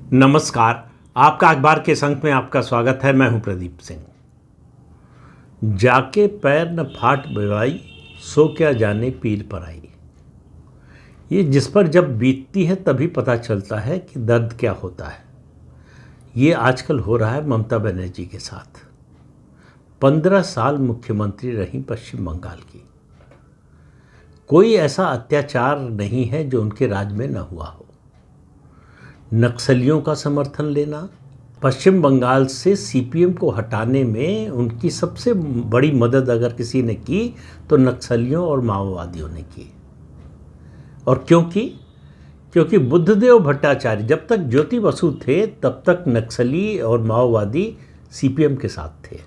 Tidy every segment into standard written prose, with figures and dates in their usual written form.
नमस्कार। आपका अखबार के संग में आपका स्वागत है। मैं हूं प्रदीप सिंह। जाके पैर न फाट बेवाई, सो क्या जाने पीर पर आई। ये जिस पर जब बीतती है तभी पता चलता है कि दर्द क्या होता है। ये आजकल हो रहा है ममता बनर्जी के साथ। 15 साल मुख्यमंत्री रही पश्चिम बंगाल की। कोई ऐसा अत्याचार नहीं है जो उनके राज में न हुआ हो। नक्सलियों का समर्थन लेना, पश्चिम बंगाल से सीपीएम को हटाने में उनकी सबसे बड़ी मदद अगर किसी ने की तो नक्सलियों और माओवादियों ने की। और क्योंकि बुद्धदेव भट्टाचार्य, जब तक ज्योति बसु थे तब तक नक्सली और माओवादी सीपीएम के साथ थे।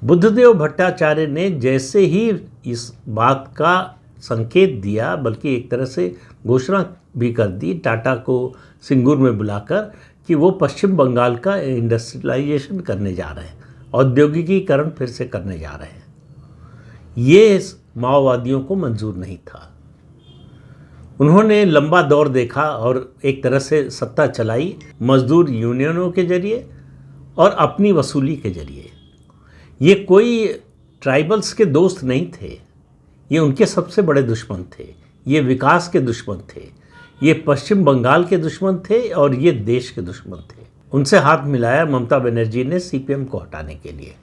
बुद्धदेव भट्टाचार्य ने जैसे ही इस बात का संकेत दिया, बल्कि एक तरह से घोषणा भी कर दी टाटा को सिंगूर में बुलाकर कि वो पश्चिम बंगाल का इंडस्ट्रियलाइजेशन करने जा रहे हैं, औद्योगिकीकरण फिर से करने जा रहे हैं। ये माओवादियों को मंजूर नहीं था। उन्होंने लंबा दौर देखा और एक तरह से सत्ता चलाई मजदूर यूनियनों के जरिए और अपनी वसूली के जरिए। ये कोई ट्राइबल्स के दोस्त नहीं थे, ये उनके सबसे बड़े दुश्मन थे। ये विकास के दुश्मन थे, ये पश्चिम बंगाल के दुश्मन थे और ये देश के दुश्मन थे। उनसे हाथ मिलाया ममता बनर्जी ने सीपीएम को हटाने के लिए।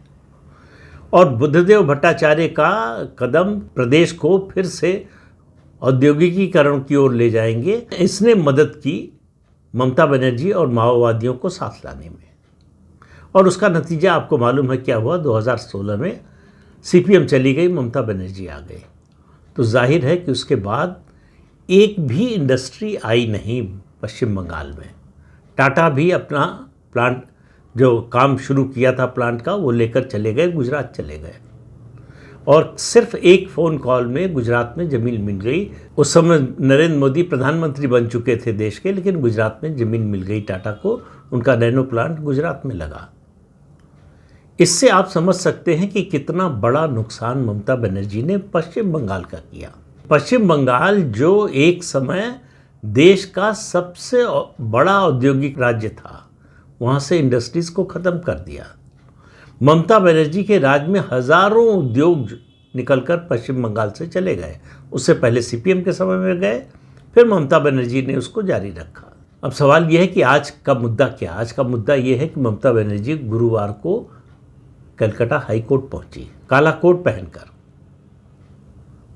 और बुद्धदेव भट्टाचार्य का कदम प्रदेश को फिर से औद्योगिकीकरण की ओर ले जाएंगे, इसने मदद की ममता बनर्जी और माओवादियों को साथ लाने में। और उसका नतीजा आपको मालूम है क्या हुआ। 2016 में सीपीएम चली गई, ममता बनर्जी आ गई। तो जाहिर है कि उसके बाद एक भी इंडस्ट्री आई नहीं पश्चिम बंगाल में। टाटा भी अपना प्लांट, जो काम शुरू किया था प्लांट का, वो लेकर चले गए, गुजरात चले गए। और सिर्फ एक फ़ोन कॉल में गुजरात में ज़मीन मिल गई। उस समय नरेंद्र मोदी प्रधानमंत्री बन चुके थे देश के, लेकिन गुजरात में ज़मीन मिल गई टाटा को। उनका नैनो प्लांट गुजरात में लगा। इससे आप समझ सकते हैं कि कितना बड़ा नुकसान ममता बनर्जी ने पश्चिम बंगाल का किया। पश्चिम बंगाल जो एक समय देश का सबसे बड़ा औद्योगिक राज्य था, वहाँ से इंडस्ट्रीज़ को ख़त्म कर दिया। ममता बनर्जी के राज में हज़ारों उद्योग निकलकर पश्चिम बंगाल से चले गए। उससे पहले सीपीएम के समय में गए, फिर ममता बनर्जी ने उसको जारी रखा। अब सवाल यह है कि आज का मुद्दा क्या। आज का मुद्दा यह है कि ममता बनर्जी गुरुवार को कलकत्ता हाई कोर्ट पहुंची, काला कोट पहनकर,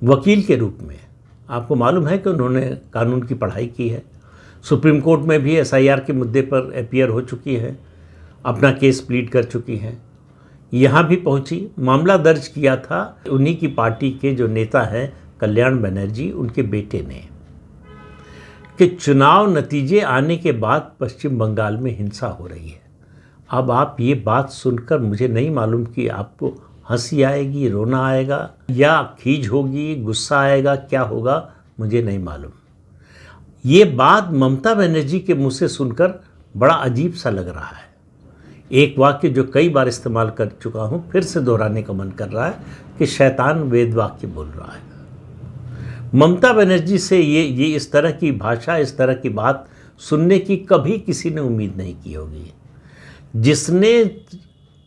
वकील के रूप में। आपको मालूम है कि उन्होंने कानून की पढ़ाई की है। सुप्रीम कोर्ट में भी एसआईआर के मुद्दे पर अपीयर हो चुकी है, अपना केस प्लीड कर चुकी हैं। यहाँ भी पहुंची, मामला दर्ज किया था उन्हीं की पार्टी के जो नेता हैं कल्याण बनर्जी, उनके बेटे ने, कि चुनाव नतीजे आने के बाद पश्चिम बंगाल में हिंसा हो रही है। अब आप ये बात सुनकर मुझे नहीं मालूम कि आपको हंसी आएगी, रोना आएगा, या खीज होगी, गुस्सा आएगा, क्या होगा मुझे नहीं मालूम। ये बात ममता बनर्जी के मुंह से सुनकर बड़ा अजीब सा लग रहा है। एक वाक्य जो कई बार इस्तेमाल कर चुका हूँ, फिर से दोहराने का मन कर रहा है कि शैतान वेद वाक्य बोल रहा है। ममता बनर्जी से ये इस तरह की भाषा, इस तरह की बात सुनने की कभी किसी ने उम्मीद नहीं की होगी, जिसने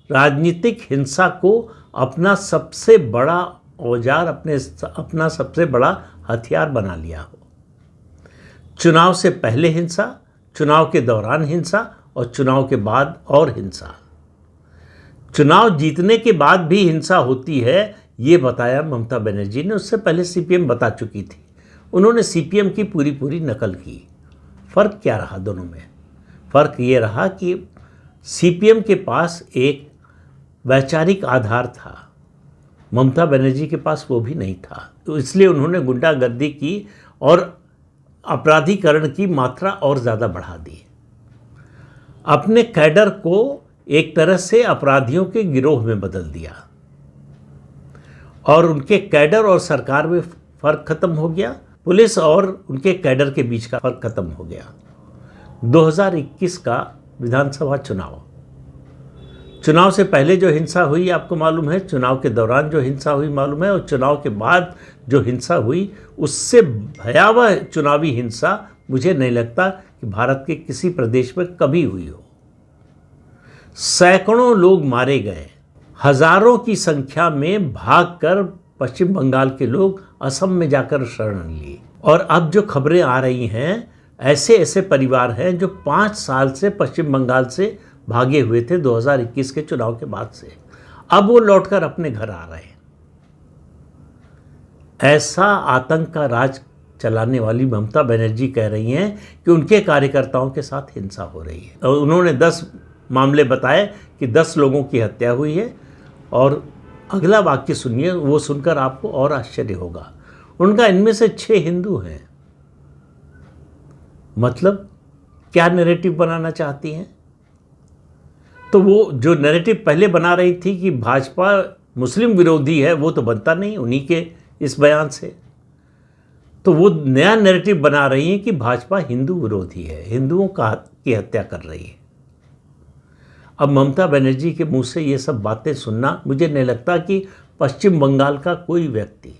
राजनीतिक हिंसा को अपना सबसे बड़ा औजार, अपना सबसे बड़ा हथियार बना लिया हो। चुनाव से पहले हिंसा, चुनाव के दौरान हिंसा और चुनाव के बाद और हिंसा। चुनाव जीतने के बाद भी हिंसा होती है, ये बताया ममता बनर्जी ने। उससे पहले सीपीएम बता चुकी थी। उन्होंने सीपीएम की पूरी नकल की। फ़र्क क्या रहा दोनों में? फ़र्क ये रहा कि सीपीएम के पास एक वैचारिक आधार था, ममता बनर्जी के पास वो भी नहीं था। तो इसलिए उन्होंने गुंडागर्दी की और अपराधीकरण की मात्रा और ज़्यादा बढ़ा दी। अपने कैडर को एक तरह से अपराधियों के गिरोह में बदल दिया और उनके कैडर और सरकार में फ़र्क ख़त्म हो गया। पुलिस और उनके कैडर के बीच का फ़र्क ख़त्म हो गया। 2021 का विधानसभा चुनाव से पहले जो हिंसा हुई आपको मालूम है, चुनाव के दौरान जो हिंसा हुई मालूम है, और चुनाव के बाद जो हिंसा हुई, उससे भयावह चुनावी हिंसा मुझे नहीं लगता कि भारत के किसी प्रदेश में कभी हुई हो। सैकड़ों लोग मारे गए, हजारों की संख्या में भागकर पश्चिम बंगाल के लोग असम में जाकर शरण लिए। और अब जो खबरें आ रही हैं, ऐसे ऐसे परिवार हैं जो 5 साल से पश्चिम बंगाल से भागे हुए थे 2021 के चुनाव के बाद से, अब वो लौटकर अपने घर आ रहे हैं। ऐसा आतंक का राज चलाने वाली ममता बनर्जी कह रही हैं कि उनके कार्यकर्ताओं के साथ हिंसा हो रही है। और उन्होंने 10 मामले बताए कि 10 लोगों की हत्या हुई है। और अगला वाक्य सुनिए, वो सुनकर आपको और आश्चर्य होगा। उनका इनमें से 6 हिंदू हैं। मतलब क्या नैरेटिव बनाना चाहती हैं? तो वो जो नैरेटिव पहले बना रही थी कि भाजपा मुस्लिम विरोधी है, वो तो बनता नहीं उन्हीं के इस बयान से। तो वो नया नैरेटिव बना रही हैं कि भाजपा हिंदू विरोधी है, हिंदुओं की हत्या कर रही है। अब ममता बनर्जी के मुंह से ये सब बातें सुनना, मुझे नहीं लगता कि पश्चिम बंगाल का कोई व्यक्ति,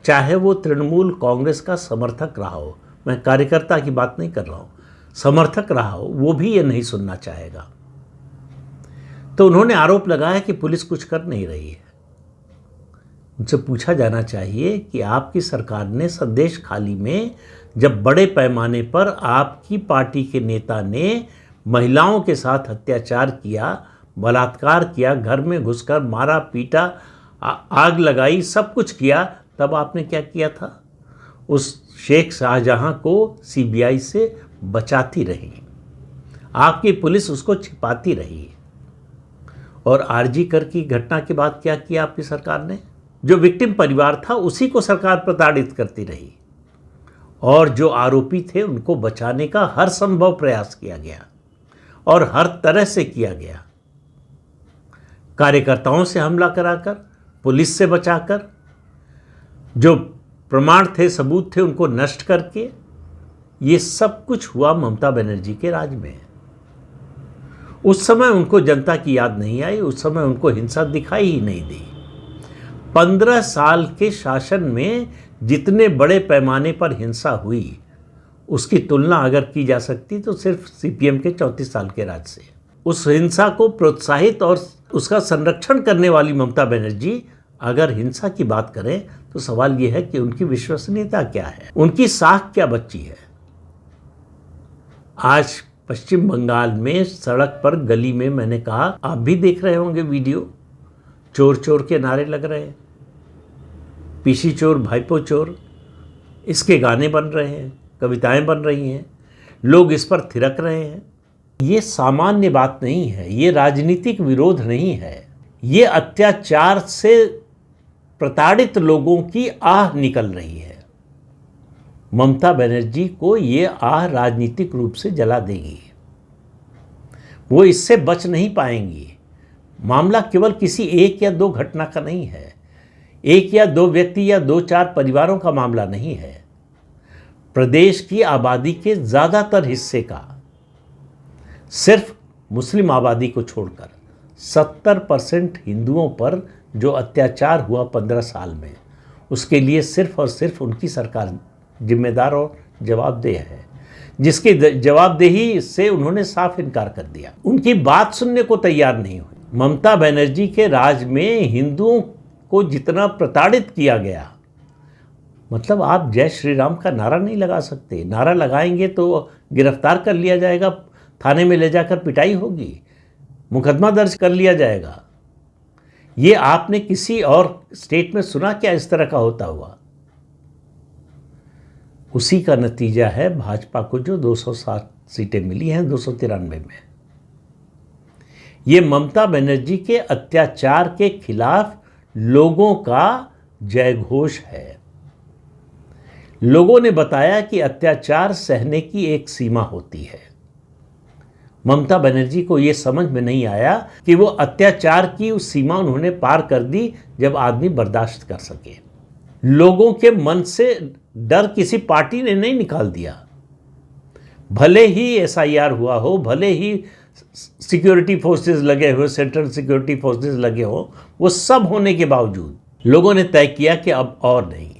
चाहे वो तृणमूल कांग्रेस का समर्थक रहा हो, मैं कार्यकर्ता की बात नहीं कर रहा हूँ, समर्थक रहा हो, वो भी ये नहीं सुनना चाहेगा। तो उन्होंने आरोप लगाया कि पुलिस कुछ कर नहीं रही है। उनसे पूछा जाना चाहिए कि आपकी सरकार ने संदेश खाली में जब बड़े पैमाने पर आपकी पार्टी के नेता ने महिलाओं के साथ अत्याचार किया, बलात्कार किया, घर में घुसकर मारा पीटा, आग लगाई, सब कुछ किया, तब आपने क्या किया था? उस शेख शाहजहां को सीबीआई से बचाती रही, आपकी पुलिस उसको छिपाती रही। और आरजी कर की घटना के बाद क्या किया आपकी सरकार ने? जो विक्टिम परिवार था उसी को सरकार प्रताड़ित करती रही, और जो आरोपी थे उनको बचाने का हर संभव प्रयास किया गया और हर तरह से किया गया। कार्यकर्ताओं से हमला कराकर, पुलिस से बचाकर, जो प्रमाण थे, सबूत थे, उनको नष्ट करके, ये सब कुछ हुआ ममता बनर्जी के राज में। उस समय उनको जनता की याद नहीं आई, उस समय उनको हिंसा दिखाई ही नहीं दी। 15 साल के शासन में जितने बड़े पैमाने पर हिंसा हुई, उसकी तुलना अगर की जा सकती तो सिर्फ सीपीएम के 34 साल के राज से। उस हिंसा को प्रोत्साहित और उसका संरक्षण करने वाली ममता बनर्जी अगर हिंसा की बात करें तो सवाल यह है कि उनकी विश्वसनीयता क्या है, उनकी साख क्या बची है। आज पश्चिम बंगाल में सड़क पर, गली में, मैंने कहा आप भी देख रहे होंगे वीडियो, चोर चोर के नारे लग रहे हैं, पीसी चोर भाईपो चोर, इसके गाने बन रहे हैं, कविताएं बन रही हैं, लोग इस पर थिरक रहे हैं। ये सामान्य बात नहीं है, ये राजनीतिक विरोध नहीं है, ये अत्याचार से प्रताड़ित लोगों की आह निकल रही है। ममता बनर्जी को ये आह राजनीतिक रूप से जला देगी, वो इससे बच नहीं पाएंगी। मामला केवल किसी 1 या 2 घटना का नहीं है, 1 या 2 व्यक्ति या 2-4 परिवारों का मामला नहीं है। प्रदेश की आबादी के ज़्यादातर हिस्से का, सिर्फ मुस्लिम आबादी को छोड़कर 70% हिंदुओं पर जो अत्याचार हुआ 15 साल में, उसके लिए सिर्फ और सिर्फ उनकी सरकार जिम्मेदार और जवाबदेह है, जिसकी जवाबदेही से उन्होंने साफ इनकार कर दिया, उनकी बात सुनने को तैयार नहीं हुई। ममता बनर्जी के राज में हिंदुओं को जितना प्रताड़ित किया गया, मतलब आप जय श्री राम का नारा नहीं लगा सकते। नारा लगाएंगे तो गिरफ्तार कर लिया जाएगा, थाने में ले जाकर पिटाई होगी, मुकदमा दर्ज कर लिया जाएगा। ये आपने किसी और स्टेट में सुना क्या इस तरह का होता हुआ? उसी का नतीजा है भाजपा को जो 207 सीटें मिली हैं 293 में। ये ममता बनर्जी के अत्याचार के खिलाफ लोगों का जयघोष है। लोगों ने बताया कि अत्याचार सहने की एक सीमा होती है। ममता बनर्जी को यह समझ में नहीं आया कि वो अत्याचार की उस सीमा उन्होंने पार कर दी जब आदमी बर्दाश्त कर सके। लोगों के मन से डर किसी पार्टी ने नहीं निकाल दिया। भले ही एसआईआर हुआ हो, भले ही सिक्योरिटी फोर्सेस लगे हो, सेंट्रल सिक्योरिटी फोर्सेस लगे हो, वो सब होने के बावजूद लोगों ने तय किया कि अब और नहीं,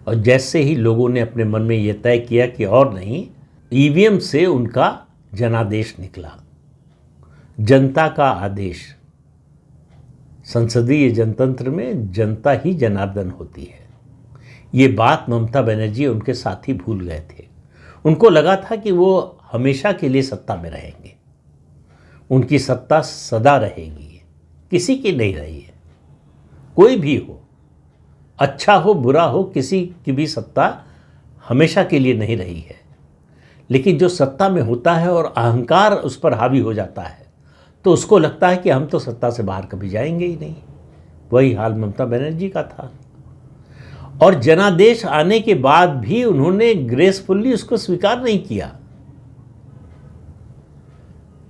और जैसे ही लोगों ने अपने मन में ये तय किया कि और नहीं, ईवीएम से उनका जनादेश निकला, जनता का आदेश। संसदीय जनतंत्र में जनता ही जनार्दन होती है। ये बात ममता बनर्जी और उनके साथी भूल गए थे। उनको लगा था कि वो हमेशा के लिए सत्ता में रहेंगे, उनकी सत्ता सदा रहेगी, किसी की नहीं रही है। कोई भी हो, अच्छा हो बुरा हो, किसी की भी सत्ता हमेशा के लिए नहीं रही है। लेकिन जो सत्ता में होता है और अहंकार उस पर हावी हो जाता है, तो उसको लगता है कि हम तो सत्ता से बाहर कभी जाएंगे ही नहीं। वही हाल ममता बनर्जी का था। और जनादेश आने के बाद भी उन्होंने ग्रेसफुल्ली उसको स्वीकार नहीं किया।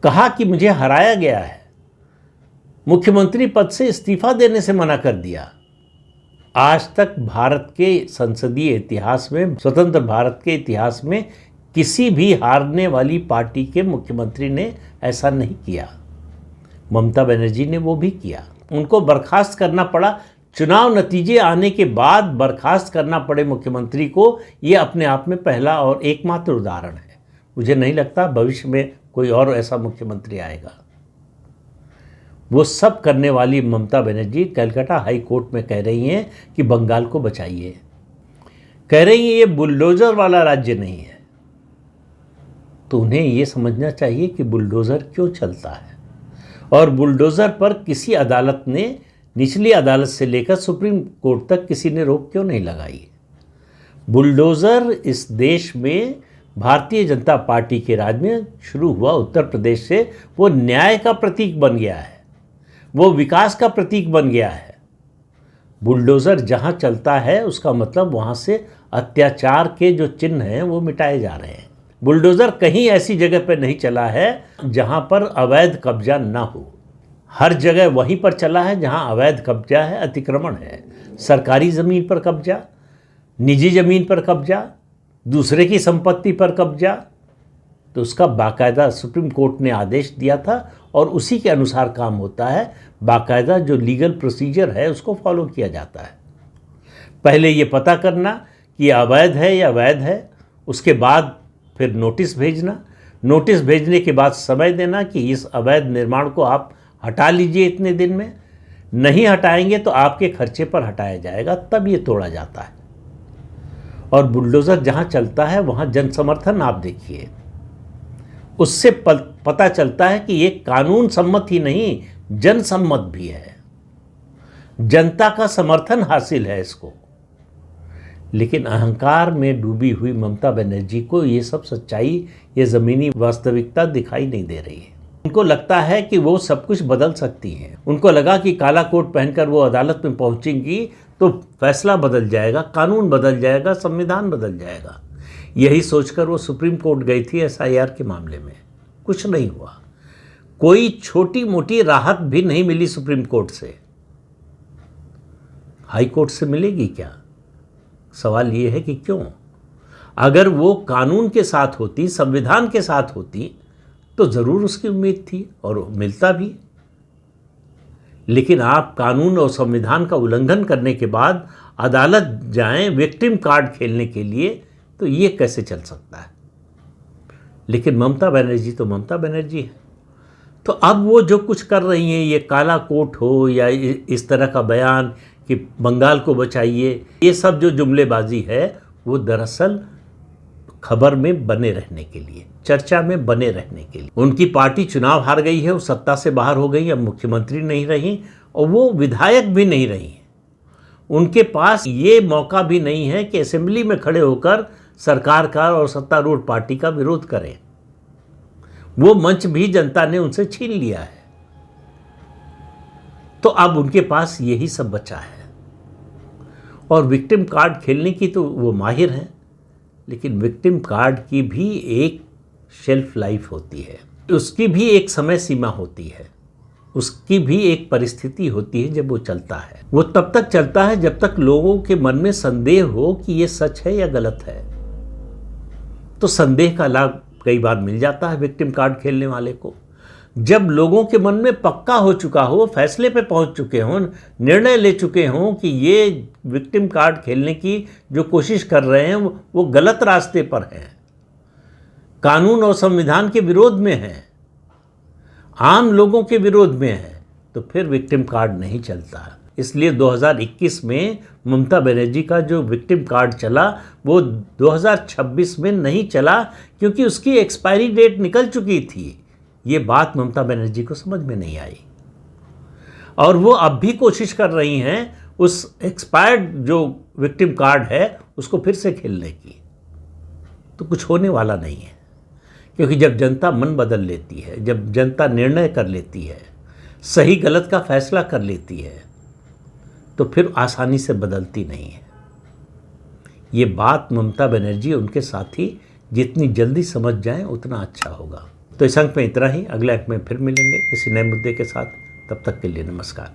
कहा कि मुझे हराया गया है, मुख्यमंत्री पद से इस्तीफा देने से मना कर दिया। आज तक भारत के संसदीय इतिहास में, स्वतंत्र भारत के इतिहास में किसी भी हारने वाली पार्टी के मुख्यमंत्री ने ऐसा नहीं किया। ममता बनर्जी ने वो भी किया। उनको बर्खास्त करना पड़ा, चुनाव नतीजे आने के बाद बर्खास्त करना पड़े मुख्यमंत्री को, ये अपने आप में पहला और एकमात्र उदाहरण है। मुझे नहीं लगता भविष्य में कोई और ऐसा मुख्यमंत्री आएगा। वो सब करने वाली ममता बनर्जी कलकत्ता हाई कोर्ट में कह रही हैं कि बंगाल को बचाइए, कह रही हैं ये बुलडोजर वाला राज्य नहीं है। तो उन्हें ये समझना चाहिए कि बुलडोजर क्यों चलता है, और बुलडोजर पर किसी अदालत ने, निचली अदालत से लेकर सुप्रीम कोर्ट तक, किसी ने रोक क्यों नहीं लगाई। बुलडोजर इस देश में भारतीय जनता पार्टी के राज में शुरू हुआ उत्तर प्रदेश से, वो न्याय का प्रतीक बन गया है, वो विकास का प्रतीक बन गया है। बुलडोजर जहाँ चलता है उसका मतलब वहाँ से अत्याचार के जो चिन्ह हैं वो मिटाए जा रहे हैं। बुलडोजर कहीं ऐसी जगह पर नहीं चला है जहाँ पर अवैध कब्जा ना हो। हर जगह वहीं पर चला है जहाँ अवैध कब्जा है, अतिक्रमण है, सरकारी ज़मीन पर कब्जा, निजी ज़मीन पर कब्जा, दूसरे की संपत्ति पर कब्जा। तो उसका बाकायदा सुप्रीम कोर्ट ने आदेश दिया था और उसी के अनुसार काम होता है। बाकायदा जो लीगल प्रोसीजर है उसको फॉलो किया जाता है। पहले ये पता करना कि अवैध है या वैध है, उसके बाद फिर नोटिस भेजना, नोटिस भेजने के बाद समय देना कि इस अवैध निर्माण को आप हटा लीजिए इतने दिन में, नहीं हटाएंगे तो आपके खर्चे पर हटाया जाएगा, तब ये तोड़ा जाता है। और बुलडोज़र जहाँ चलता है वहाँ जन समर्थन आप देखिए, उससे पता चलता है कि ये कानून सम्मत ही नहीं, जन सम्मत भी है, जनता का समर्थन हासिल है इसको। लेकिन अहंकार में डूबी हुई ममता बनर्जी को ये सब सच्चाई, ये ज़मीनी वास्तविकता दिखाई नहीं दे रही है। उनको लगता है कि वो सब कुछ बदल सकती हैं। उनको लगा कि काला कोट पहनकर वो अदालत में पहुंचेंगी तो फैसला बदल जाएगा, कानून बदल जाएगा, संविधान बदल जाएगा। यही सोचकर वो सुप्रीम कोर्ट गई थी एसआईआर के मामले में। कुछ नहीं हुआ, कोई छोटी मोटी राहत भी नहीं मिली सुप्रीम कोर्ट से। हाई कोर्ट से मिलेगी क्या? सवाल ये है कि क्यों? अगर वो कानून के साथ होती, संविधान के साथ होती, तो ज़रूर उसकी उम्मीद थी और मिलता भी। लेकिन आप कानून और संविधान का उल्लंघन करने के बाद अदालत जाएं विक्टिम कार्ड खेलने के लिए, तो ये कैसे चल सकता है? लेकिन ममता बनर्जी तो ममता बनर्जी है। तो अब वो जो कुछ कर रही हैं, ये काला कोट हो या इस तरह का बयान कि बंगाल को बचाइए, ये सब जो जुमलेबाजी है वो दरअसल खबर में बने रहने के लिए, चर्चा में बने रहने के लिए। उनकी पार्टी चुनाव हार गई है, वो सत्ता से बाहर हो गई, अब मुख्यमंत्री नहीं रही और वो विधायक भी नहीं रही। उनके पास ये मौका भी नहीं है कि असेंबली में खड़े होकर सरकार का और सत्तारूढ़ पार्टी का विरोध करें। वो मंच भी जनता ने उनसे छीन लिया है। तो अब उनके पास यही सब बचा है। और विक्टिम कार्ड खेलने की तो वो माहिर हैं, लेकिन विक्टिम कार्ड की भी एक शेल्फ लाइफ होती है, उसकी भी एक समय सीमा होती है, उसकी भी एक परिस्थिति होती है जब वो चलता है। वो तब तक चलता है जब तक लोगों के मन में संदेह हो कि ये सच है या गलत है। तो संदेह का लाभ कई बार मिल जाता है विक्टिम कार्ड खेलने वाले को। जब लोगों के मन में पक्का हो चुका हो, फैसले पे पहुंच चुके हों, निर्णय ले चुके हों कि ये विक्टिम कार्ड खेलने की जो कोशिश कर रहे हैं वो गलत रास्ते पर है, कानून और संविधान के विरोध में है, आम लोगों के विरोध में है, तो फिर विक्टिम कार्ड नहीं चलता। इसलिए 2021 में ममता बनर्जी का जो विक्टिम कार्ड चला वो 2026 में नहीं चला, क्योंकि उसकी एक्सपायरी डेट निकल चुकी थी। ये बात ममता बनर्जी को समझ में नहीं आई और वो अब भी कोशिश कर रही हैं उस एक्सपायर्ड जो विक्टिम कार्ड है उसको फिर से खेलने की। तो कुछ होने वाला नहीं है, क्योंकि जब जनता मन बदल लेती है, जब जनता निर्णय कर लेती है, सही गलत का फैसला कर लेती है, तो फिर आसानी से बदलती नहीं है। ये बात ममता बनर्जी उनके साथी जितनी जल्दी समझ जाएं उतना अच्छा होगा। तो इस अंक में इतना ही। अगले अंक में फिर मिलेंगे किसी नए मुद्दे के साथ। तब तक के लिए नमस्कार।